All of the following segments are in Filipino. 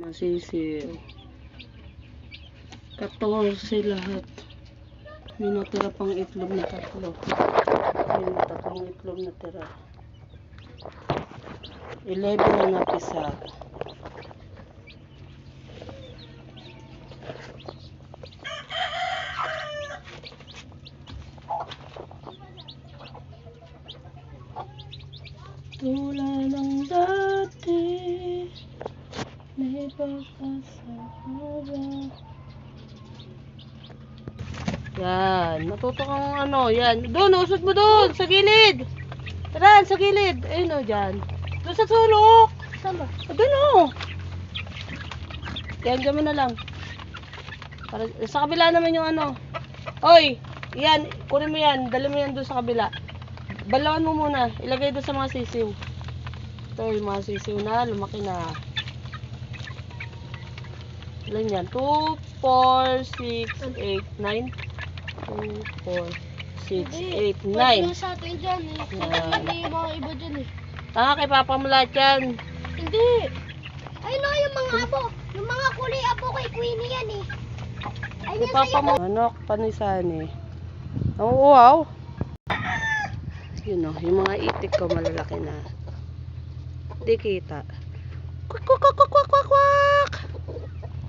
Masisiw. 14 lahat. May natira pang itlog na 3. May tatlong itlog na tira. 11 na napisa. Tulad ng dati, may pagkasama. Yan, matuto kang ano, yan. Doon, usod mo doon, sa gilid. Tara, sa gilid. Ayun o, dyan. Doon sa sulok. Saan ba? Doon o. Yan, dyan mo na lang. Para, sa kabila naman yung ano. Oy, yan, kunin mo yan. Dali mo yan doon sa kabila. Balawan mo muna. Ilagay doon sa mga sisiw. Ito, yung mga sisiw na, lumaki na. Ilan yan? 2, 4, 6, 8, 9. 2, 4, 6, 8, 9. Pwede sa atin dyan eh. Hindi yung mga iba dyan eh. Tanga kay papa mo lahat yan. Hindi. Ayun o, yung mga abo. Yung mga kulay abo kay Queenie yan eh. Kay papa mo. Manok, panisan eh. Oo, wow. Yun o, yung mga itik ko malalaki na. Hindi kita. Kwak, kwak, kwak, kwak, kwak, kwak, kwak.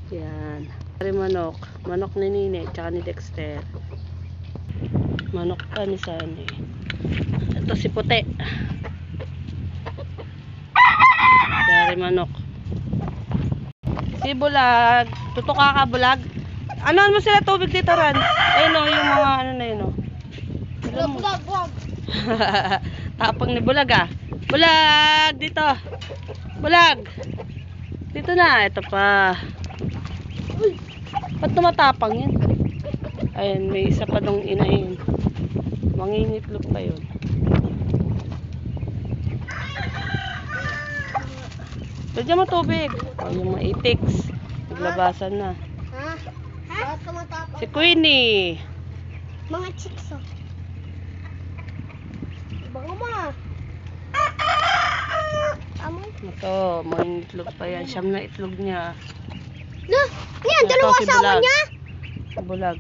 Yan. Pari manok. Manok ni Nini, tsaka ni Dexter. Manok panisan eh. Ito si Puti. Pari manok. Si Bulag. Tutuka ka, Bulag. Ano mo sila tubig dito, Ran? Ayun o, yung mga ano na yun o. Bulag. Tapang ni Bulag ah. Bulag! Dito! Bulag! Dito na. Ito pa. Uy! Ba't tumatapang yan? Ayun, may isa pa dong inahin. Mangingitlog pa yun. Bigyan mo tubig. O, yung mga itiks. Naglabasan na. Ha? Bakit tumatapang? Si Queenie. Mga chicks oh. Baka ma. Amoy. Ito, mangingitlog pa yan. Siyam na itlog niya. Na, yan, Ito, dalawa si asawa Bulag. niya. Si Bulag.